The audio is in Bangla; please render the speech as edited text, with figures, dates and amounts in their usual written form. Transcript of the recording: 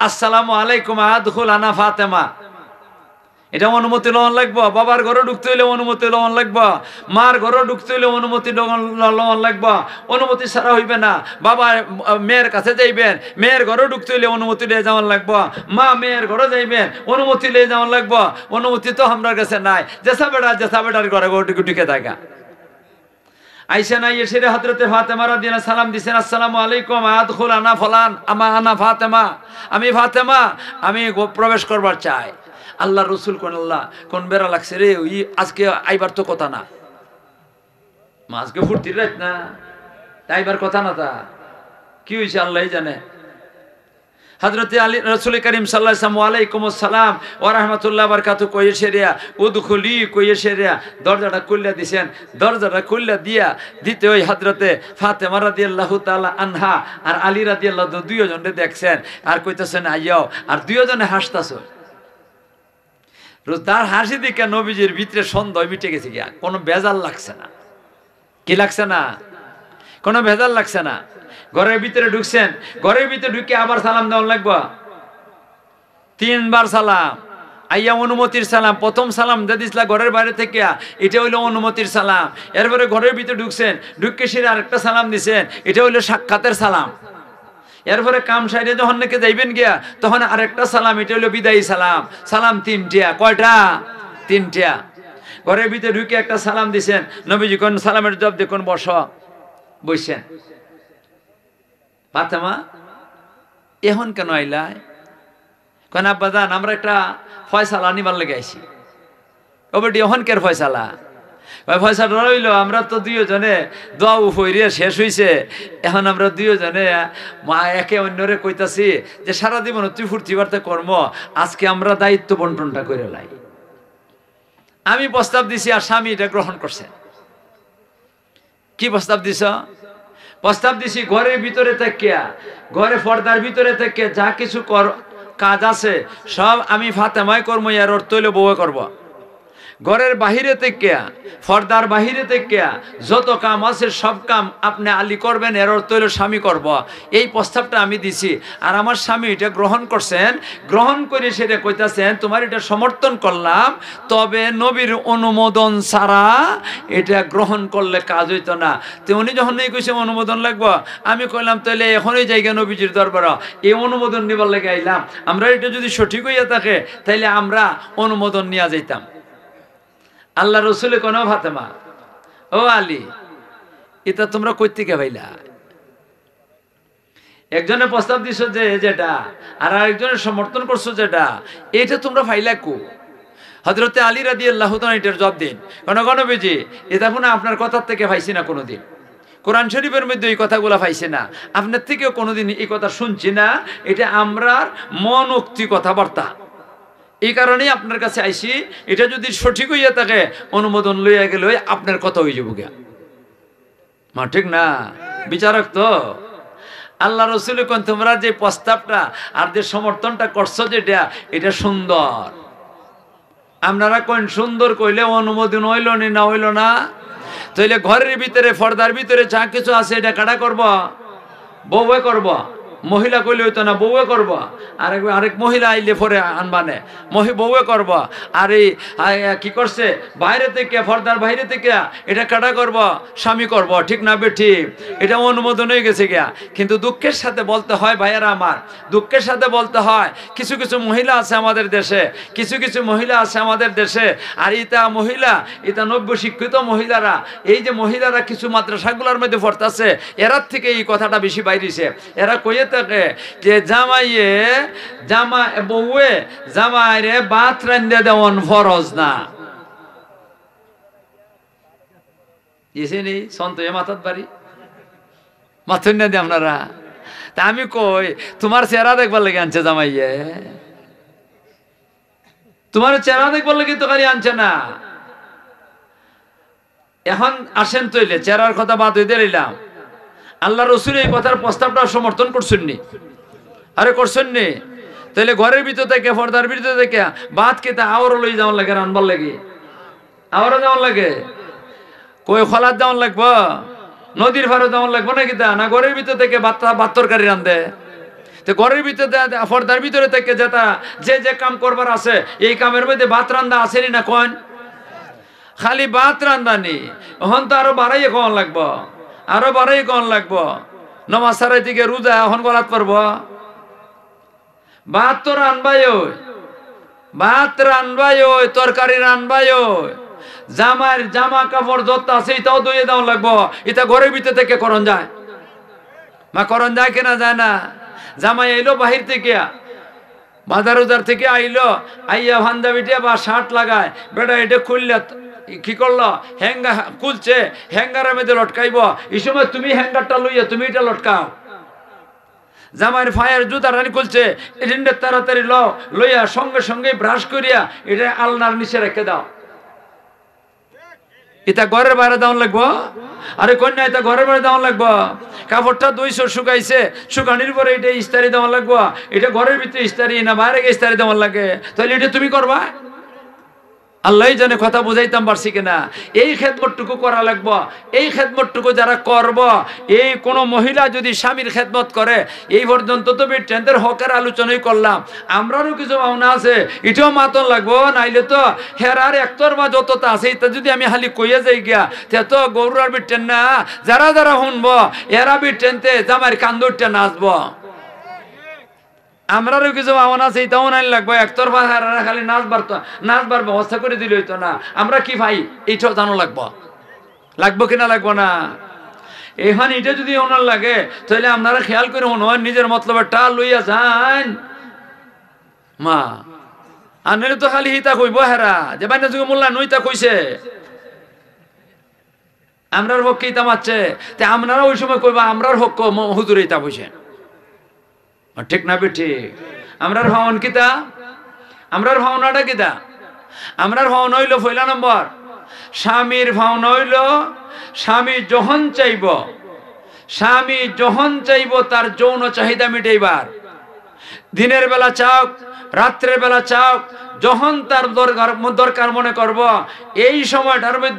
আসসালামু আলাইকুম আদখুল আনা ফাতেমা, এটা অনুমতি লওয়ান লাগবো। বাবার ঘরে ঢুকতে হইলে অনুমতি লওয়ান লাগবো, মার ঘরে ঢুকতে হইলে অনুমতি লওয়ান লাগবো। অনুমতি ছাড়া হইবে না। বাবা মেয়ের কাছে যাইবেন, মেয়ের ঘরে ঢুকতে হইলে অনুমতি লিয়ে যাওয়ান লাগবো। মা মেয়ের ঘরে যাইবেন, অনুমতি লিয়ে যাওয়ান লাগবো। অনুমতি তো আমার কাছে নাই। জেসা বেটার ঘরে ঢুকে থাকা আইসা নাই এসে হযরতে ফাতেমা রাদিয়াল্লাহু সালাম দিছেন, আসসালামু আলাইকুম আদখুল আনা ফলান আনা ফাতেমা, আমি ফাতেমা, আমি প্রবেশ করবার চাই। আল্লাহ রসুল কোন আল্লাহ কোন বেড়া লাগছে রে, ওই আজকে আইবার তো কথা না, আজকে ফুর্তির রাত না, আইবার কথা না, তা কি হয়েছে আল্লাহ জানে। হযরতে আলী রাসূল করিম সাল্লাল্লাহু আলাইহি ওয়া আলাইকুম আসসালাম ওয়া রাহমাতুল্লাহি ওয়া বারাকাতুহু কইয়ে সেরিয়া উদখুলি কইয়ে সেরিয়া দরজাটা খুলে দিবেন। দরজাটা খুলে দিয়া দিতে ওই হযরতে ফাতেমা রাদিয়াল্লাহু তাআলা আনহা আর আলী রাদিয়াল্লাহু দুইজনে দেখছেন আর কইতেছেন আইয়াও, আর দুইজনে হাসতাছে। তার হাসি দেখে নবীজির ভিতরে সন্দেহ মিটে গেছে, গিয়া কোনো বেজাল লাগছে না। কি লাগছে না? কোনো ভেজাল লাগছে না। ঘরের ভিতরে ঢুকছেন, ঘরের ভিতরে ঢুকে আবার সালাম দেওয়া লাগবে, 3 বার সালাম। আইয়া অনুমতির সালাম, প্রথম সালাম দিয়েছিলা ঘরের বাইরে থেকে, এটা হইলো অনুমতির সালাম। এরপরে ঘরের ভিতরে ঢুকছেন, ঢুকে সেরে আরেকটা সালাম দিছেন, এটা হইলো সাক্ষাতের সালাম। এরপরে কাম সাইডে যখন নাকি যাইবেন গিয়া তখন আরেকটা সালাম, এটা হইলো বিদায়ী সালাম। সালাম 3টা, কয়টা? 3টা। ঘরের ভিতরে ঢুকে একটা সালাম দিছেন, নবীজি কোন সালামের জবাব দিয়ে কোন বসছেন। ফাতেমা এখন কেন আইলাই? কেন আব্বা জান আমরা একটা ফয়সালা নিবার লেগে আইছি। ও বেটি এখন কের ফয়সালা? ফয়সালা রইল, আমরা তো দুইজনে দোয়া উফরিয়ে শেষ হইছে, এখন আমরা দুইজনে মা একে অন্যরে কইতাছি যে সারা জীবন তুই ফুর্তি বার্তা কর্ম, আজকে আমরা দায়িত্ব বন্টনটা করে লাই। আমি প্রস্তাব দিছি আর স্বামী এটা গ্রহণ করছে। কি প্রস্তাব দিছ? প্রস্তাব দিছি ঘরের ভিতরে থেকে, ঘরে পর্দার ভিতরে থেকে যা কিছু কাজ আছে সব আমি ফাতেমাই করবো, এর অর্থ হইলে বউয়ে করব। ঘরের বাহিরে থেকে, পর্দার বাহিরে থেকে যত কাম আছে সব কাম আপনি আলী করবেন, এর অর্থ হইলে স্বামী করব। এই প্রস্তাবটা আমি দিছি আর আমার স্বামী এটা গ্রহণ করছেন। গ্রহণ করে সেটা কইতাছেন তোমার এটা সমর্থন করলাম, তবে নবীর অনুমোদন ছাড়া এটা গ্রহণ করলে কাজ হইতো না। তো উনি যখন এই কইছে অনুমোদন লাগবো, আমি কইলাম তাহলে এখনই জায়গা নবীজির দরবার, এই অনুমোদন নিবার লেগে আইলাম। আমরা এটা যদি সঠিক হইয়া থাকে তাইলে আমরা অনুমোদন নিয়ে যাইতাম। আল্লাহ রসুলে কোন ফাতেমা, ও আলী, এটা তোমরা কই থেকে পাইলা? একজনের প্রস্তাব দিছ যে যেটা, আর আরেকজনের সমর্থন করছো যেটা, এটা তোমরা পাইলা কো? হযরতে আলী রাদিয়াল্লাহু তাআলা এটার জবাব দিন, নবীজি এটা কোনো আপনার কথার থেকে পাইছি না কোনোদিন, কোরআন শরীফের মধ্যে এই কথাগুলো পাইছি না, আপনার থেকেও কোনোদিন এই কথা শুনছি না, এটা আমরার মনোক্তি কথাবার্তা। এই কারণেই আপনার কাছে আইসি, এটা যদি সঠিক হইয়া থাকে অনুমোদন লইয়া গেলে আপনার কথা হয়ে যাবো গা। মা ঠিক না? বিচারক তো আল্লাহ রসুল কোন তোমরা যে প্রস্তাবটা আর যে সমর্থনটা করছো যেটা, এটা সুন্দর। আপনারা কোন সুন্দর কইলে অনুমোদন হইল না হইল না? তাইলে ঘরের ভিতরে পর্দার ভিতরে যা কিছু আছে এটা কাটা করব, বউয়ে করব। মহিলা কইলে হইতো না, বউয়ে করবো। আরেক মহিলা আইলে পরে আনবানে বউয়ে করবো। আর এই কি করছে বাইরে থেকে, পর্দার বাইরে থেকে এটা কাটা করব, স্বামী করব। ঠিক না বেঠি? এটা অনুমোদন হয়ে গেছে গিয়া। কিন্তু দুঃখের সাথে বলতে হয় ভাইয়েরা আমার, দুঃখের সাথে বলতে হয় কিছু কিছু মহিলা আছে আমাদের দেশে, কিছু কিছু মহিলা আছে আমাদের দেশে, আর এটা মহিলা, এটা নব্য শিক্ষিত মহিলারা, এই যে মহিলারা কিছু মাদ্রাসাগুলোর মধ্যে পড়তেছে, এরার থেকে এই কথাটা বেশি বাইরেছে। এরা কইয়ে থাকে যে বউয়ে জামাইরে ভাত রান্ধে দেওয়ান ফরজ না। মাথার বাড়ি মাথুর না দিয়ে আপনারা। তা আমি কই তোমার চেহারা দেখবার লেগে আনছে জামাইয়ে, তোমার চেহারা দেখবার লেগে তো খালি আনছে না। এখন আসেন তৈলে চেহারার কথা বাদ হইতে রইলাম, আল্লাহ রসুল এই কথার প্রস্তাবটা সমর্থন করছেননি? আরে করছেননি? তাহলে ঘরের ভিতর থেকে, পর্দার ভিতর থেকে ভাত খেতে আওয়ারও লই যাওয়ার লাগে, রানবার লাগে, আওয়ারও যাওয়ার লাগে, কই খলার যাওয়ার লাগবো, নদীর ফারও যাওয়ার লাগবো নাকি? তা না ঘরের ভিতর থেকে ভাত তরকারি রান্ধে। তো ঘরের ভিতরে পর্দার ভিতরে থেকে যেটা যে কাম করবার আছে এই কামের মধ্যে ভাত রান্দা আসেনি না কোন খালি ভাত রান্দানি এখন তো আরো বাড়াইয়ে কন লাগবো আরো বাড়াই কন লাগবো নমাজ সারাই থেকে রোজা এখন গলাত পারবো ভাত তো রানবাই ভাত রানবাই তরকারি রানবাই জামার জামা কাপড় যত আছে এটাও ধুয়ে দেওয়া লাগবো এটা ঘরের ভিতর থেকে করন যায় মা করন যায় কিনা যায় না জামাই আইলো বাহির থেকে বাজার উজার থেকে আইলো আইয়া পাঞ্জাবিটা বা শার্ট লাগায় বেটা এটা খুললে কি করলো হ্যাঙ্গার খুলছে হ্যাঙ্গারের মধ্যে লটকাইব এই সময় তুমি হ্যাঙ্গারটা লইয়া তুমি এটা লটকাও জামাইয়ের ফায়ার জুতা রানি খুলছে এটা তাড়াতাড়ি লইয়া সঙ্গে সঙ্গে ব্রাশ করিয়া এটা আলনার নিচে রেখে দাও এটা ঘরের বাইরে দাম লাগবো আরে কন্যা এটা ঘরের বাইরে দাম লাগবো কাপড়টা 200 শুকাইছে শুকানির পরে এটা ইস্তারি দেওয়া লাগবো এটা ঘরের ভিতরে ইস্তারি না বাইরে ইস্তারি দেওয়া লাগে তাহলে এটা তুমি করবা আল্লাহ জানে কথা বুঝাইতাম পারছি কিনা এই খেদমতটুকু করা লাগবো এই খেদমতটুকু যারা করব এই কোন মহিলা যদি স্বামীর খেদমত করে এই পর্যন্ত তো বিটেন্দের হকের আলোচনাই করলাম আমরারও কিছু ভাবনা আছে এটাও মাতন লাগবো নাইলে তো হেরার একতর বা যতটা আছে এটা যদি আমি খালি কইয়া যাই গিয়া তে তো গরুর আর বিটেন না যারা যারা শুনবো এরা বিটেনতে জামার কান্দুরটা নাচবো আমরারও কিছু ভাবনা আছে এটাও নাই লাগবো একতর বা হেরারা খালি নাচবার ব্যবস্থা করে দিল হইতো না আমরা কি ভাই এইটাও জানো লাগবো কিনা লাগবো না এখন এটা যদি ওনার লাগে তাহলে আপনারা খেয়াল করে ওনার নিজের মতলবের টা লইয়া যান মা আনলে তো খালি হিতা কইব হেরা যে বাইনা যুগে মোল্লা নইতা কইছে আমরার হক ইতা মারছে তে আপনারা ওই সময় কইবা আমরার হক হুজুর ইতা কইছে ঠিক না ঠিক আমরার ভাবন কিতা আমরার ভাবনাটা কিতা আমরার ভাবনা হইল পয়লা নম্বর স্বামীর ভাবনা হইল স্বামী যখন চাইব তার যৌন চাহিদা মিটাইবার দিনের বেলা চাও রাত্রের বেলা চাও যখন তার দরকার মনে করব এই সময়টার মধ্যে